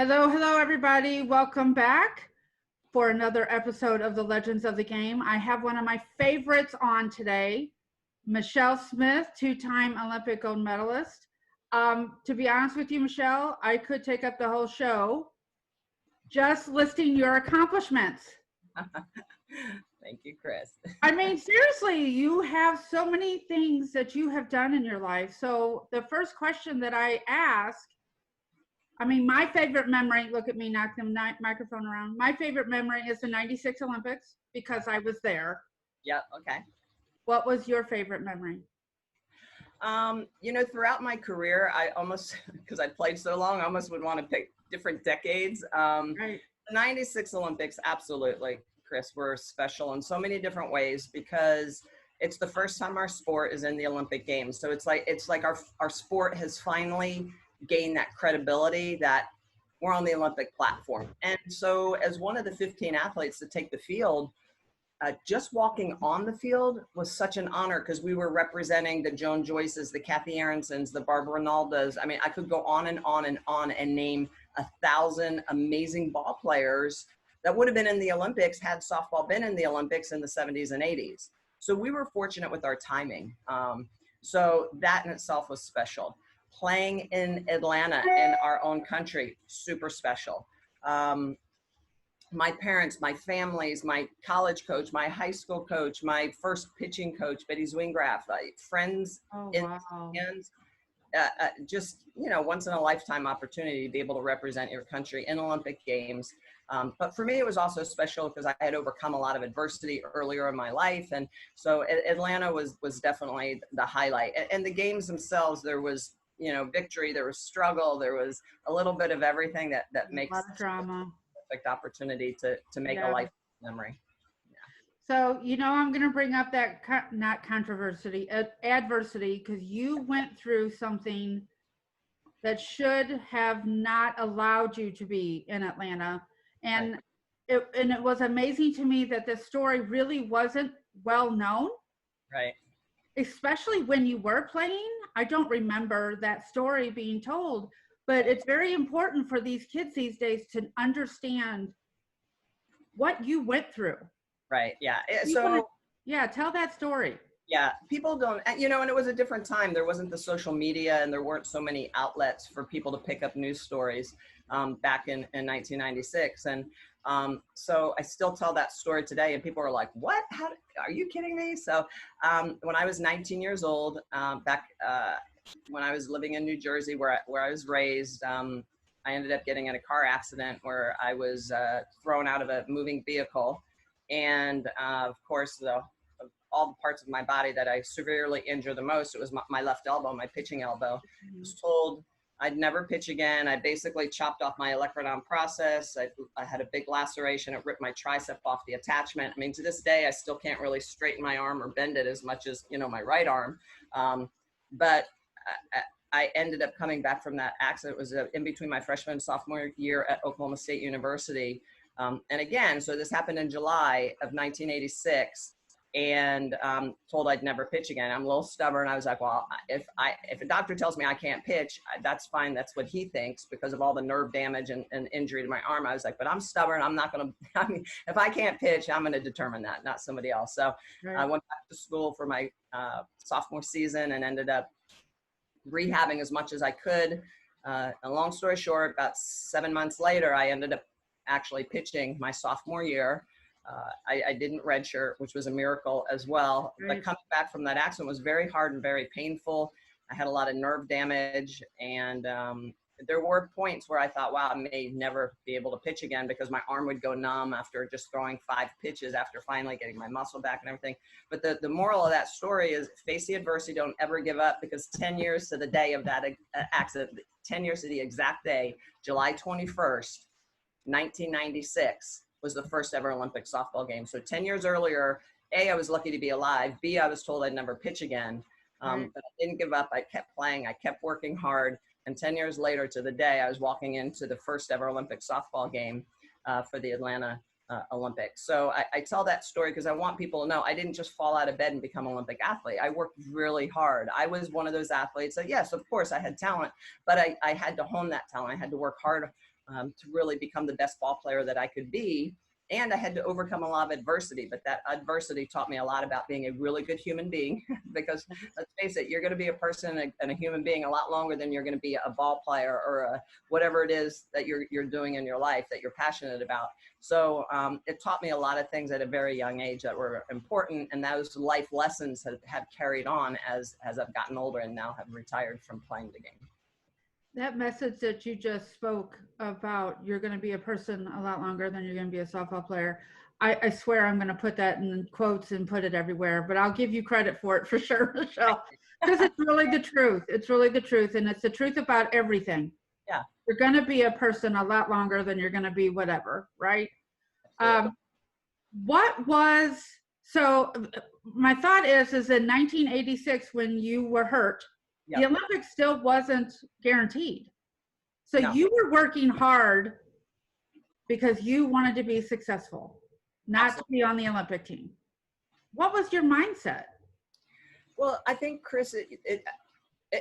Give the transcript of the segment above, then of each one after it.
Hello, everybody. Welcome back for another episode of the Legends of the Game. I have one of my favorites on today, Michele Smith, two-time Olympic gold medalist. To be honest with you, Michele, I could take up the whole show just listing your accomplishments. Thank you, Chris. I mean, seriously, you have so many things that you have done in your life. So the first question that I ask, my favorite memory, look at me, knock the microphone around. My favorite memory is the 96 Olympics because I was there. Yeah, okay. What was your favorite memory? Throughout my career, I almost, because I played so long, I almost would want to pick different decades. Right. The 96 Olympics, absolutely, Chris, were special in so many different ways because it's the first time our sport is in the Olympic Games. So it's like our sport has finally gained that credibility that we're on the Olympic platform. And so as one of the 15 athletes to take the field, just walking on the field was such an honor because we were representing the Joan Joyces, the Kathy Aronsons, the Barbara Rinaldas. I mean, I could go on and on and on and name 1,000 amazing ball players that would have been in the Olympics had softball been in the Olympics in the 70s and 80s. So we were fortunate with our timing. So that in itself was special. Playing in Atlanta in our own country, super special. My parents, my families, my college coach, my high school coach, my first pitching coach, Betty Zwingraff, friends in the stands, just, once in a lifetime opportunity to be able to represent your country in Olympic Games. But for me, it was also special because I had overcome a lot of adversity earlier in my life. And so Atlanta was definitely the highlight. And the games themselves, there was, victory, there was struggle, there was a little bit of everything that makes a lot of drama. Perfect opportunity to make a life memory. So, I'm going to bring up that not controversy, adversity, because you went through something that should have not allowed you to be in Atlanta. And it was amazing to me that this story really wasn't well known. Right. Especially when you were playing. I don't remember that story being told, but it's very important for these kids these days to understand what you went through. Right. Yeah. Tell that story. Yeah. People don't, and it was a different time. There wasn't the social media and there weren't so many outlets for people to pick up news stories back in 1996. And so I still tell that story today and people are like, what? How, are you kidding me? So when I was 19 years old, back when I was living in New Jersey where I was raised, I ended up getting in a car accident where I was thrown out of a moving vehicle. And of course, all the parts of my body that I severely injured the most, it was my left elbow, my pitching elbow. I was told I'd never pitch again. I basically chopped off my olecranon process. I had a big laceration. It ripped my tricep off the attachment. I mean, to this day, I still can't really straighten my arm or bend it as much as, my right arm. But I ended up coming back from that accident. It was in between my freshman and sophomore year at Oklahoma State University. And again, so this happened in July of 1986. And told I'd never pitch again. I'm a little stubborn. I was like, well, if a doctor tells me I can't pitch, that's fine. That's what he thinks because of all the nerve damage and injury to my arm. I was like, but I'm stubborn. I'm not going to, if I can't pitch, I'm going to determine that, not somebody else. So I went back to school for my sophomore season and ended up rehabbing as much as I could. A long story short, about 7 months later, I ended up actually pitching my sophomore year. I didn't redshirt, which was a miracle as well. Right. But coming back from that accident was very hard and very painful. I had a lot of nerve damage, and there were points where I thought, wow, I may never be able to pitch again because my arm would go numb after just throwing 5 pitches after finally getting my muscle back and everything. But the moral of that story is face the adversity, don't ever give up, because 10 years to the day of that accident, 10 years to the exact day, July 21st, 1996, was the first ever Olympic softball game. So 10 years earlier, A, I was lucky to be alive. B, I was told I'd never pitch again. But I didn't give up. I kept playing. I kept working hard. And 10 years later to the day, I was walking into the first ever Olympic softball game for the Atlanta Olympics. So I tell that story because I want people to know I didn't just fall out of bed and become an Olympic athlete. I worked really hard. I was one of those athletes that, yes, of course, I had talent, but I had to hone that talent. I had to work hard to really become the best ball player that I could be. And I had to overcome a lot of adversity, but that adversity taught me a lot about being a really good human being. Because let's face it, you're going to be a person and a human being a lot longer than you're going to be a ball player or whatever it is that you're doing in your life that you're passionate about. So it taught me a lot of things at a very young age that were important, and those life lessons have carried on as I've gotten older and now have retired from playing the game. That message that you just spoke about, you're going to be a person a lot longer than you're going to be a softball player. I swear I'm going to put that in quotes and put it everywhere, but I'll give you credit for it for sure, Michele, because it's really the truth. It's really the truth, and it's the truth about everything. Yeah. You're going to be a person a lot longer than you're going to be whatever, right? So my thought is in 1986 when you were hurt, Yep. the Olympics still wasn't guaranteed. So No. you were working hard because you wanted to be successful, not Absolutely. to be on the Olympic team. What was your mindset? Well, I think, Chris,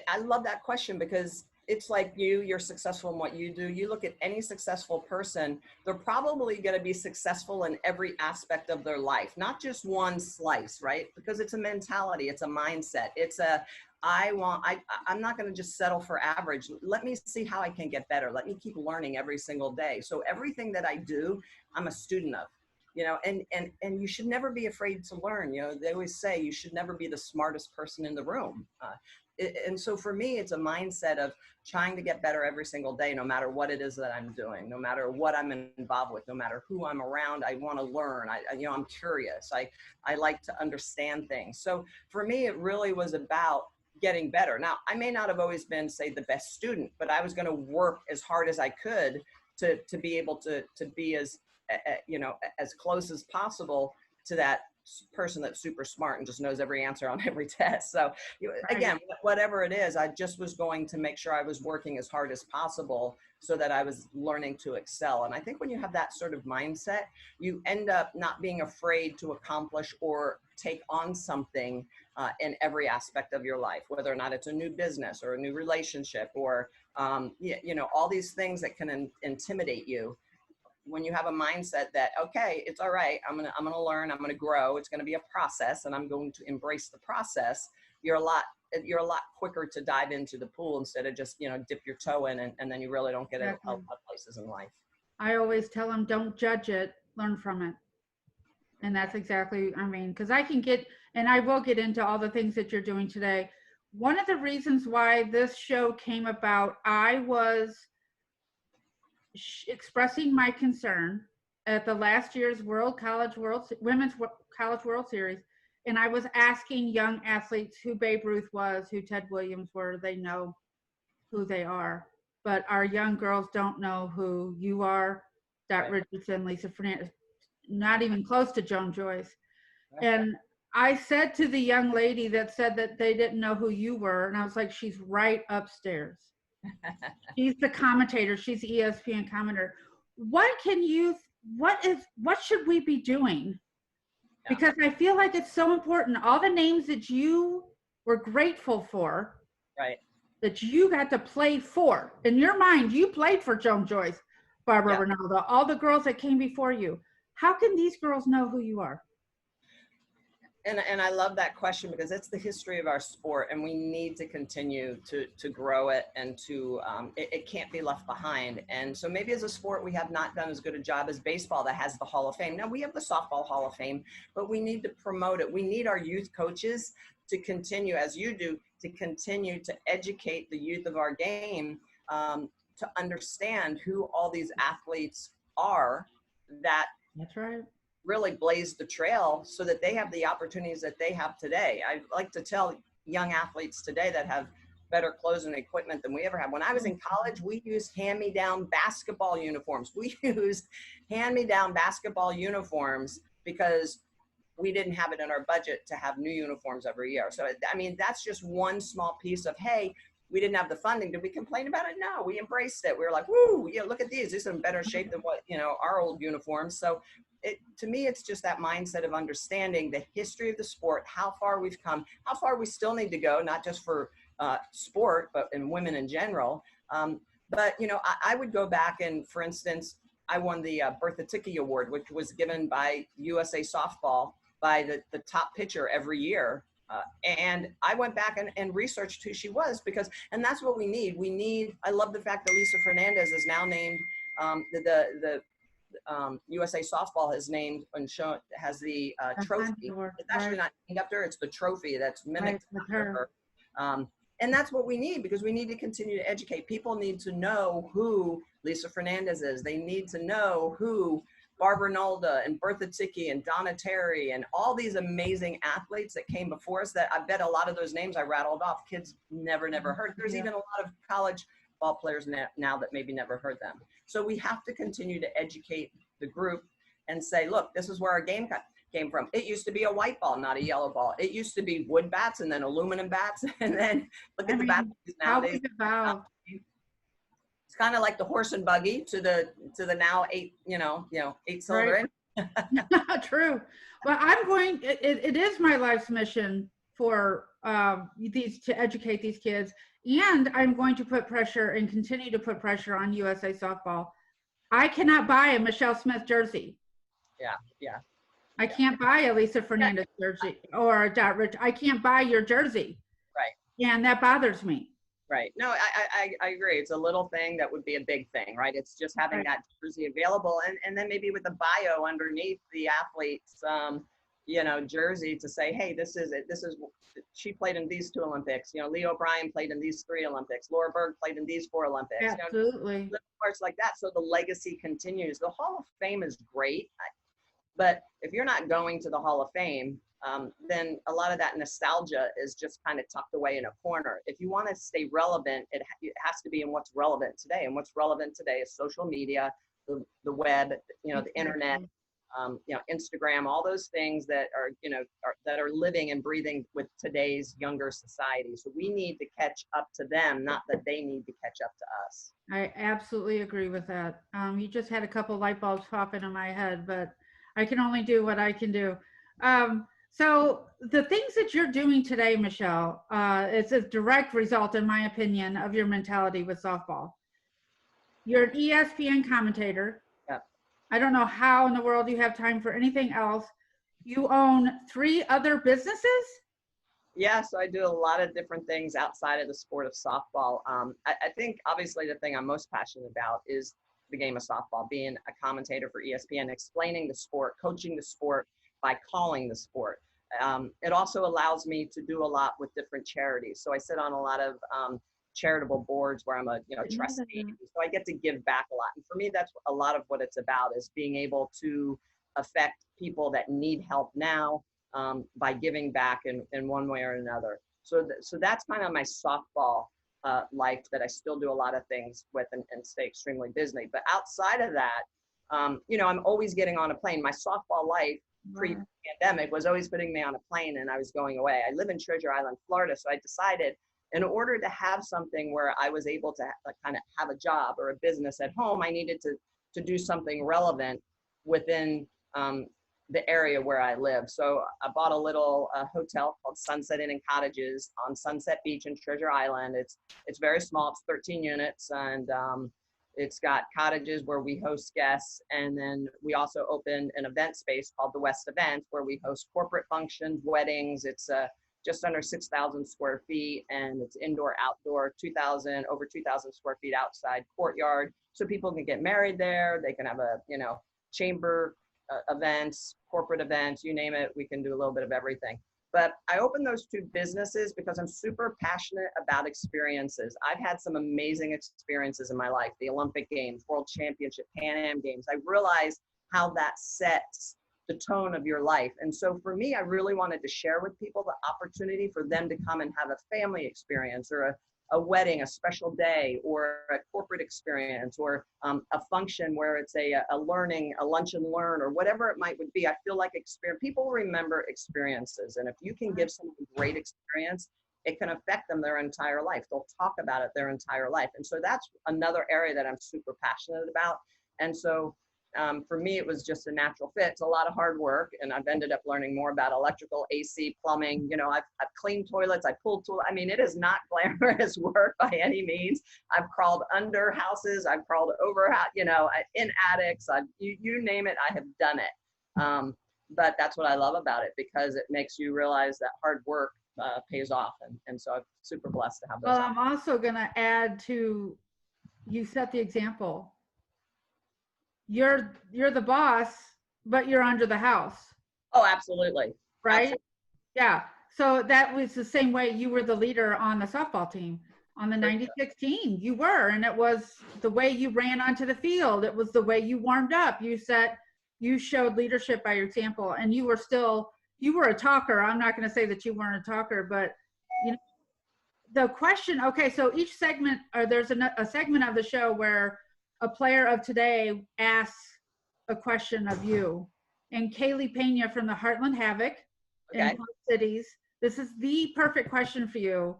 I love that question because it's like you're successful in what you do. You look at any successful person, they're probably going to be successful in every aspect of their life, not just one slice, right? Because it's a mentality, it's a mindset. It's I'm not going to just settle for average. Let me see how I can get better. Let me keep learning every single day. So everything that I do, I'm a student of. And you should never be afraid to learn. They always say you should never be the smartest person in the room. And so for me, it's a mindset of trying to get better every single day, no matter what it is that I'm doing, no matter what I'm involved with, no matter who I'm around. I want to learn. I'm curious. I like to understand things. So for me, it really was about getting better. Now, I may not have always been, say, the best student, but I was going to work as hard as I could to be able to be as close as possible to that person that's super smart and just knows every answer on every test. So again, whatever it is, I just was going to make sure I was working as hard as possible so that I was learning to excel. And I think when you have that sort of mindset, you end up not being afraid to accomplish or take on something in every aspect of your life, whether or not it's a new business or a new relationship or all these things that can intimidate you. When you have a mindset that, okay, it's all right, I'm gonna learn, I'm gonna grow, it's gonna be a process, and I'm going to embrace the process, you're a lot quicker to dive into the pool instead of just dip your toe in and then you really don't get Exactly. a lot of places in life. I always tell them, don't judge it, learn from it. And that's exactly, because I can get, and I will get into all the things that you're doing today. One of the reasons why this show came about, I was expressing my concern at the last year's Women's College World Series, and I was asking young athletes who Babe Ruth was, who Ted Williams were. They know who they are, but our young girls don't know who you are, Dot Richardson, Lisa Fernandez, not even close to Joan Joyce. And I said to the young lady that said that they didn't know who you were, and I was like, she's right upstairs. She's the commentator. She's the ESPN commentator. What should we be doing? Because I feel like it's so important. All the names that you were grateful for, right, that you got to play for. In your mind, you played for Joan Joyce, Barbara Ronaldo, all the girls that came before you. How can these girls know who you are? And I love that question because it's the history of our sport, and we need to continue to grow it, and it can't be left behind. And so maybe as a sport, we have not done as good a job as baseball that has the Hall of Fame. Now we have the softball Hall of Fame, but we need to promote it. We need our youth coaches to continue, as you do, to continue to educate the youth of our game to understand who all these athletes are that That's right. really blazed the trail so that they have the opportunities that they have today. I like to tell young athletes today that have better clothes and equipment than we ever had. When I was in college, we used hand-me-down basketball uniforms. We used hand-me-down basketball uniforms because we didn't have it in our budget to have new uniforms every year. So, that's just one small piece of, hey, we didn't have the funding. Did we complain about it? No, we embraced it. We were like, woo, look at these. These are in better shape than what, our old uniforms. So to me, it's just that mindset of understanding the history of the sport, how far we've come, how far we still need to go, not just for sport, but in women in general. But, you know, I would go back and, for instance, I won the Bertha Ticky Award, which was given by USA Softball by the top pitcher every year. And I went back and researched who she was and that's what we need. I love the fact that Lisa Fernandez is now named, the USA Softball has named and has the trophy. It's actually not named after her, it's the trophy that's mimicked after her. And that's what we need, because we need to continue to educate. People need to know who Lisa Fernandez is. They need to know who Barbara Nolda and Bertha Ticky and Donna Terry and all these amazing athletes that came before us, that I bet a lot of those names I rattled off, kids never heard. There's even a lot of college ball players now that maybe never heard them. So we have to continue to educate the group and say, look, this is where our game came from. It used to be a white ball, not a yellow ball. It used to be wood bats and then aluminum bats. And then look at the bats nowadays. It's kind of like the horse and buggy to the now 8 cylinder. Right. True. Well, it is my life's mission for to educate these kids. And I'm going to put pressure and continue to put pressure on USA Softball. I cannot buy a Michele Smith jersey. Yeah. I can't buy a Lisa Fernandez jersey or a Dot Rich. I can't buy your jersey. Right. And that bothers me. Right. No, I agree. It's a little thing that would be a big thing, right? It's just having that jersey available, and then maybe with a bio underneath the athlete's, jersey to say, hey, this is it. She played in these 2 Olympics. You know, Lee O'Brien played in these 3 Olympics. Laura Berg played in these 4 Olympics. Absolutely. Little parts like that. So the legacy continues. The Hall of Fame is great, but if you're not going to the Hall of Fame, then a lot of that nostalgia is just kind of tucked away in a corner. If you want to stay relevant, it has to be in what's relevant today. And what's relevant today is social media, the web, the internet, Instagram, all those things that are living and breathing with today's younger society. So we need to catch up to them, not that they need to catch up to us. I absolutely agree with that. You just had a couple light bulbs pop into my head, but I can only do what I can do. So the things that you're doing today, Michele, it's a direct result, in my opinion, of your mentality with softball. You're an ESPN commentator. Yeah. I don't know how in the world you have time for anything else. You own 3 other businesses? Yeah, so I do a lot of different things outside of the sport of softball. I think obviously the thing I'm most passionate about is the game of softball, being a commentator for ESPN, explaining the sport, coaching the sport by calling the sport. It also allows me to do a lot with different charities. So I sit on a lot of charitable boards where I'm a trustee. So I get to give back a lot. And for me, that's a lot of what it's about, is being able to affect people that need help now by giving back in one way or another. So that's kind of my softball life that I still do a lot of things with and stay extremely busy. But outside of that, I'm always getting on a plane. My softball life pre-pandemic was always putting me on a plane and I was going away. I live in Treasure Island, Florida. So I decided, in order to have something where I was able to kind of have a job or a business at home, I needed to do something relevant within the area where I live. So I bought a little hotel called Sunset Inn and Cottages on Sunset Beach in Treasure Island. It's very small. It's 13 units, and it's got cottages where we host guests. And then we also opened an event space called the West Event, where we host corporate functions, weddings. It's just under 6,000 square feet, and it's indoor, outdoor, over 2,000 square feet outside courtyard. So people can get married there. They can have chamber events, corporate events, you name it. We can do a little bit of everything. But I opened those 2 businesses because I'm super passionate about experiences. I've had some amazing experiences in my life: the Olympic Games, World Championship, Pan Am Games. I realized how that sets the tone of your life. And so for me, I really wanted to share with people the opportunity for them to come and have a family experience, or a wedding, a special day, or a corporate experience, or a function where it's a lunch and learn, or whatever it might be. I feel like people remember experiences. And if you can give someone a great experience, it can affect them their entire life. They'll talk about it their entire life. And so that's another area that I'm super passionate about. And so For me, it was just a natural fit. It's a lot of hard work, and I've ended up learning more about electrical, AC, plumbing. You know, I've cleaned toilets, I pulled tools. I mean, it is not glamorous work by any means. I've crawled under houses, I've crawled over, you know, in attics. You name it, I have done it. But that's what I love about it, because it makes you realize that hard work pays off, and so I'm super blessed to have those. Well, I'm also going to add to, you set the example. You're the boss, but you're under the house. Oh, absolutely. Right? Absolutely. Yeah. So that was the same way you were the leader on the softball team on the 96 team. You were, and it was the way you ran onto the field. It was the way you warmed up. You showed leadership by your example, and you were a talker. I'm not going to say that you weren't a talker, but you know, the question, okay, so each segment, or there's a segment of the show where a player of today asks a question of you. And Kaylee Pena from the Heartland Havoc in Club Cities, this is the perfect question for you.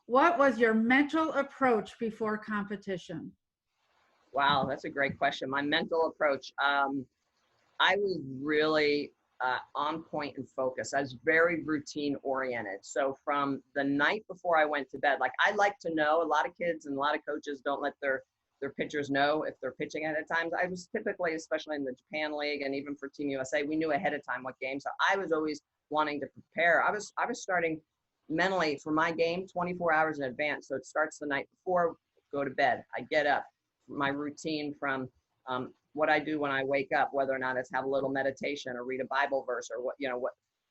What was your mental approach before competition? Wow, that's a great question. My mental approach, I was really on point and focused. I was very routine oriented. So from the night before I went to bed, like I like to know, a lot of kids and a lot of coaches don't let their pitchers know if they're pitching ahead of time. I was typically, especially in the Japan League and even for Team USA, we knew ahead of time what game. So I was always wanting to prepare. I was starting mentally for my game 24 hours in advance. So it starts the night before, go to bed. I get up, my routine from what I do when I wake up, whether or not it's have a little meditation or read a Bible verse or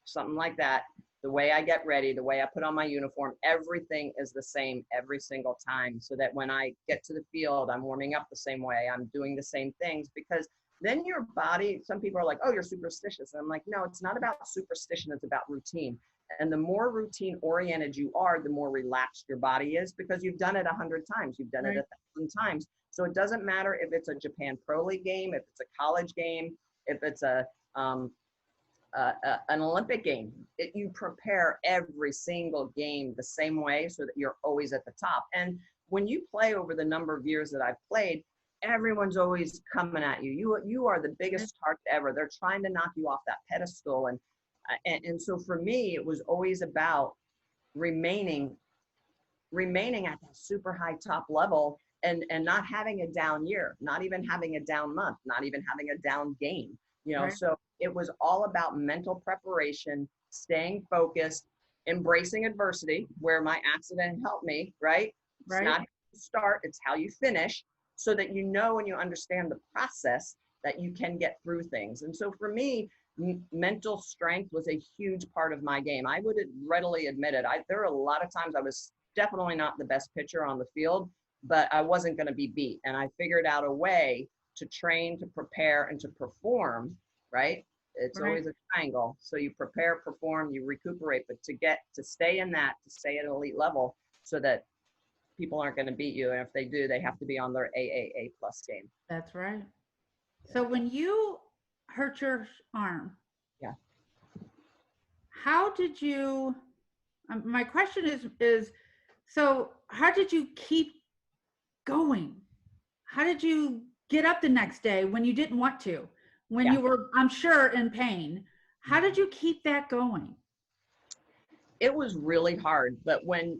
something like that. The way I get ready, the way I put on my uniform, everything is the same every single time, so that when I get to the field, I'm warming up the same way, I'm doing the same things, because then your body, some people are like, oh, you're superstitious. And I'm like, no, it's not about superstition, it's about routine. And the more routine oriented you are, the more relaxed your body is, because you've done it 100 times, you've done it 1,000 times. So it doesn't matter if it's a Japan Pro League game, if it's a college game, if it's an Olympic game. You prepare every single game the same way, so that you're always at the top. And when you play over the number of years that I've played, everyone's always coming at you. You are the biggest target ever. They're trying to knock you off that pedestal. And so for me, it was always about remaining at that super high top level, and not having a down year, not even having a down month, not even having a down game. You know, so it was all about mental preparation, staying focused, embracing adversity, where my accident helped me, right? It's not how you start, it's how you finish, so that you know and you understand the process that you can get through things. And so for me, mental strength was a huge part of my game. I would readily admit it. There were a lot of times I was definitely not the best pitcher on the field, but I wasn't going to be beat. And I figured out a way to train, to prepare, and to perform, right? It's always a triangle. So you prepare, perform, you recuperate, but to stay in that, to stay at an elite level, so that people aren't going to beat you. And if they do, they have to be on their AAA plus game. That's right. So when you hurt your arm, how did you, my question is, so how did you keep going? How did you get up the next day when you didn't want to, when you were, I'm sure, in pain? How did you keep that going? It was really hard, but when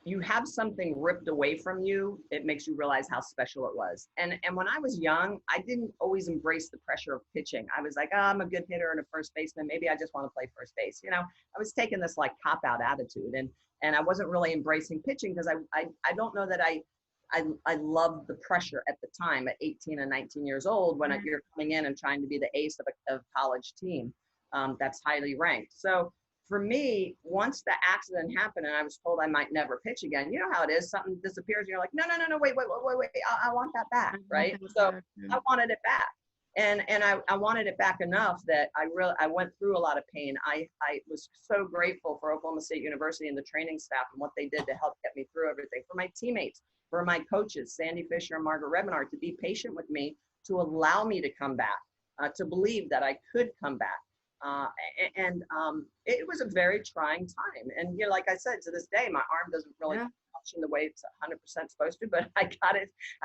you have something ripped away from you, it makes you realize how special it was. And when I was young, I didn't always embrace the pressure of pitching. I was like, oh, I'm a good hitter and a first baseman. Maybe I just want to play first base. You know, I was taking this like cop-out attitude, and I wasn't really embracing pitching, because I don't know that I loved the pressure at the time at 18 and 19 years old, when you're coming in and trying to be the ace of a college team that's highly ranked. So for me, once the accident happened and I was told I might never pitch again, you know how it is, something disappears and you're like, no, wait, I want that back, right? So I wanted it back. And I wanted it back enough that I went through a lot of pain. I was so grateful for Oklahoma State University and the training staff and what they did to help get me through everything, for my teammates, for my coaches, Sandy Fisher and Margaret Rebenard, to be patient with me, to allow me to come back, to believe that I could come back. It was a very trying time. And you know, like I said, to this day, my arm doesn't really function the way it's 100% supposed to, but I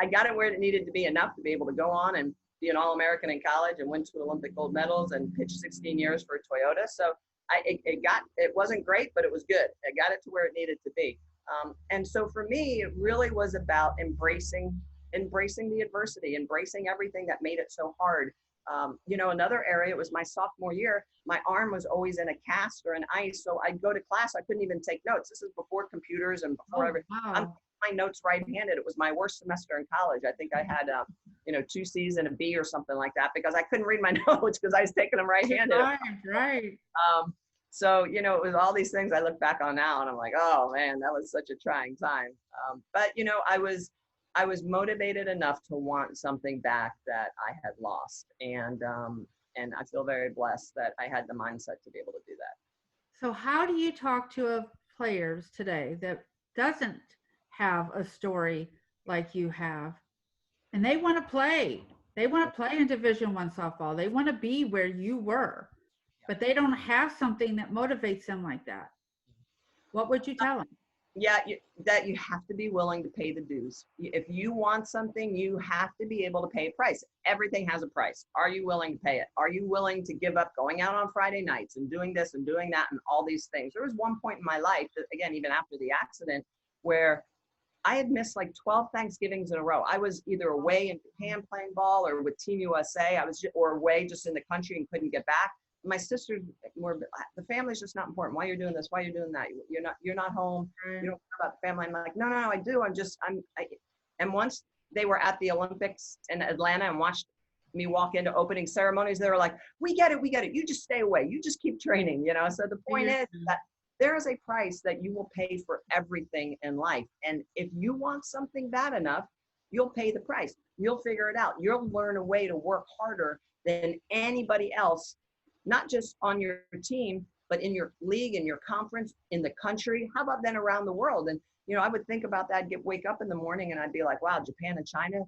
got it where it needed to be enough to be able to go on be an All-American in college and win 2 Olympic gold medals and pitched 16 years for Toyota. So it wasn't great, but it was good. It got it to where it needed to be. And so for me, it really was about embracing the adversity, embracing everything that made it so hard. Another area was my sophomore year, my arm was always in a cast or an ice. So I'd go to class, I couldn't even take notes. This is before computers and before everything. Wow. I'm my notes right-handed. It was my worst semester in college. I think I had, 2 C's and a B or something like that because I couldn't read my notes because I was taking them right-handed. Right. So, it was all these things I look back on now and I'm like, oh man, that was such a trying time. But I was motivated enough to want something back that I had lost. And I feel very blessed that I had the mindset to be able to do that. So how do you talk to players today that doesn't have a story like you have, and they want to play? They want to play in Division I softball. They want to be where you were, but they don't have something that motivates them like that. What would you tell them? Yeah, that you have to be willing to pay the dues. If you want something, you have to be able to pay a price. Everything has a price. Are you willing to pay it? Are you willing to give up going out on Friday nights and doing this and doing that and all these things? There was one point in my life, that, again, even after the accident, where I had missed like 12 Thanksgivings in a row. I was either away in Japan playing ball or with Team USA. or away just in the country and couldn't get back. My sisters were, the family's just not important. Why you're doing this? Why you're doing that? You're not home. You don't care about the family. I'm like, no, I do. And once they were at the Olympics in Atlanta and watched me walk into opening ceremonies, they were like, we get it. You just stay away. You just keep training, So the point is that there is a price that you will pay for everything in life. And if you want something bad enough, you'll pay the price. You'll figure it out. You'll learn a way to work harder than anybody else, not just on your team, but in your league, in your conference, in the country. How about then around the world? And, I would think about that, wake up in the morning and I'd be like, wow, Japan and China.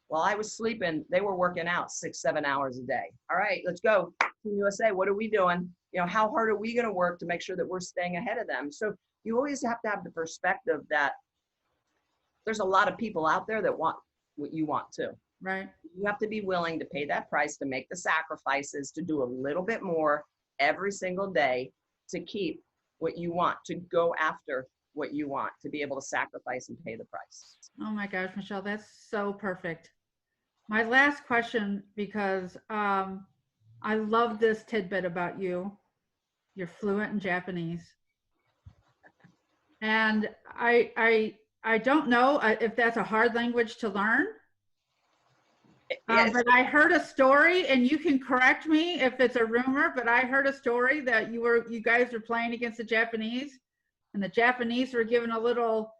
While I was sleeping, they were working out 6-7 hours a day. All right, let's go. Team USA, what are we doing? How hard are we going to work to make sure that we're staying ahead of them? So you always have to have the perspective that there's a lot of people out there that want what you want too. Right. You have to be willing to pay that price, to make the sacrifices, to do a little bit more every single day to keep what you want, to go after what you want, to be able to sacrifice and pay the price. Oh my gosh, Michele, that's so perfect. My last question, because I love this tidbit about you. You're fluent in Japanese. And I don't know if that's a hard language to learn. But I heard a story, and you can correct me if it's a rumor, but I heard a story that you guys were playing against the Japanese, and the Japanese were giving a little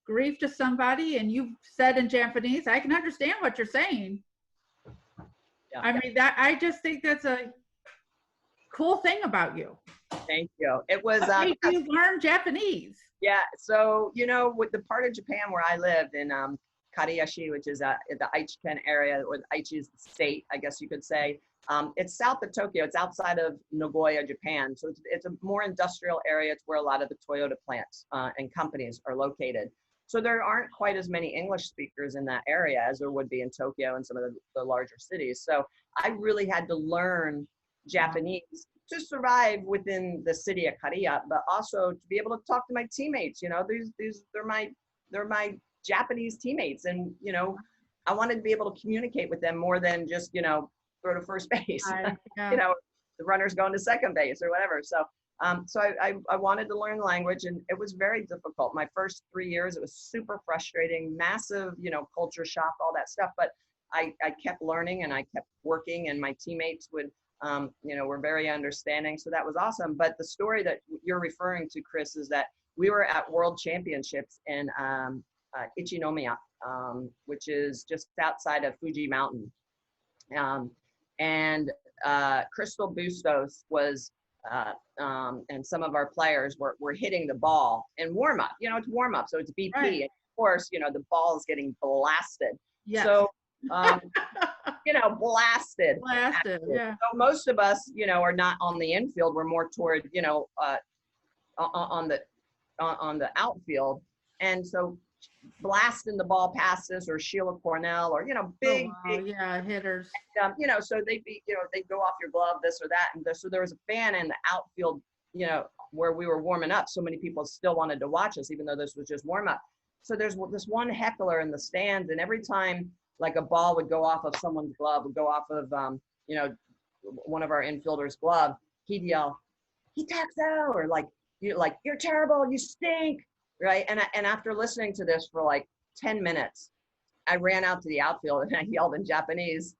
grief to somebody, and you said in Japanese, I can understand what you're saying. Yeah. I mean, I just think that's a cool thing about you. Thank you. It was you learn Japanese. Yeah. So, with the part of Japan where I lived in Kariyashi, which is the Aichi-ken area, or Aichi is the state, I guess you could say. It's south of Tokyo. It's outside of Nagoya, Japan. So it's a more industrial area. It's where a lot of the Toyota plants and companies are located. So there aren't quite as many English speakers in that area as there would be in Tokyo and some of the larger cities. So I really had to learn Japanese to survive within the city of Kariya, but also to be able to talk to my teammates. They're my Japanese teammates, and I wanted to be able to communicate with them more than just throw to first base. The runner's going to second base or whatever. So I wanted to learn the language, and it was very difficult. My first 3 years, it was super frustrating, massive, culture shock, all that stuff. But I kept learning and I kept working, and my teammates would, were very understanding. So that was awesome. But the story that you're referring to, Chris, is that we were at World Championships in Ichinomiya, which is just outside of Fuji Mountain. And Crystal Bustos was, and some of our players were hitting the ball in warm up. It's warm up, so it's BP. Right. And of course, the ball is getting blasted. Yes. So, blasted. Blasted, yeah. So most of us, are not on the infield. We're more toward, on the outfield. And so blasting the ball past us, or Sheila Cornell, or, you know, big, Oh, wow. big, Yeah, hitters. you know, so they'd be, you know, they'd go off your glove, this or that. And so there was a fan in the outfield, you know, where we were warming up. So many people still wanted to watch us, even though this was just warm up. So there's this one heckler in the stands, and every time like a ball would go off of someone's glove, would go off of, you know, one of our infielders' glove, he'd yell, "Hitaxo," or like, you're terrible, you stink, right? And after listening to this for like 10 minutes, I ran out to the outfield and I yelled in Japanese,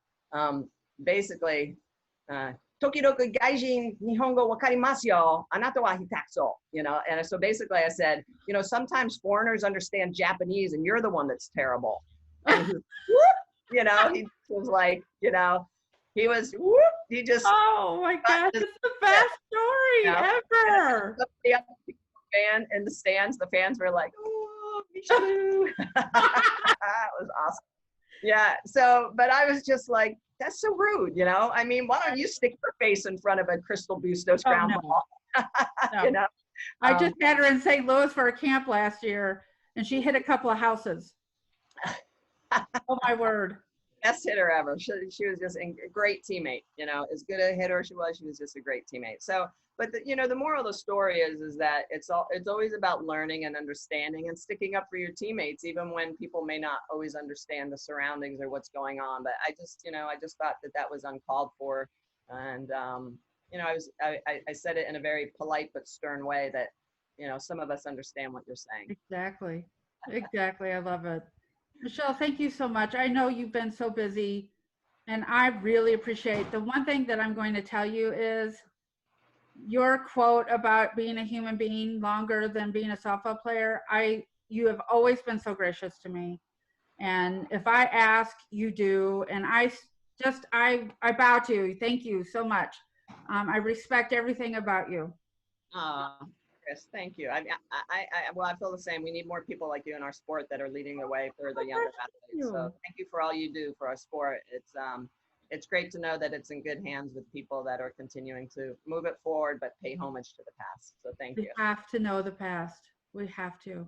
basically, "Tokidoku gaijin nihongo wakarimasu yo, anata wa hitaxo," you know? And so basically I said, you know, sometimes foreigners understand Japanese and you're the one that's terrible. And he, whoop, you know, he was like, you know, he was, whoop, he just. Oh my gosh, it's the best story You know? ever. Fan in the stands, the fans were like, "Oh, Michele." That was awesome. Yeah. So, but I was just like, that's so rude, you know? I mean, why don't you stick your face in front of a Crystal Bustos ground no. ball? No. You know? I just had her in St. Louis for a camp last year, and she hit a couple of houses. Oh my word. Best hitter ever. She was just a great teammate, you know, as good a hitter as she was just a great teammate. So, but you know, the moral of the story is that it's always about learning and understanding and sticking up for your teammates, even when people may not always understand the surroundings or what's going on. But I just, you know, I just thought that was uncalled for. And, you know, I said it in a very polite but stern way that, you know, some of us understand what you're saying. Exactly. Exactly. I love it. Michele, thank you so much. I know you've been so busy, and I really appreciate the one thing that I'm going to tell you is your quote about being a human being longer than being a softball player. You have always been so gracious to me. And if I ask, you do. And I bow to you. Thank you so much. I respect everything about you. Chris, thank you. Well, I feel the same. We need more people like you in our sport that are leading the way for the younger athletes. So thank you for all you do for our sport. It's great to know that it's in good hands with people that are continuing to move it forward, but pay homage to the past. So thank you. We have to know the past. We have to.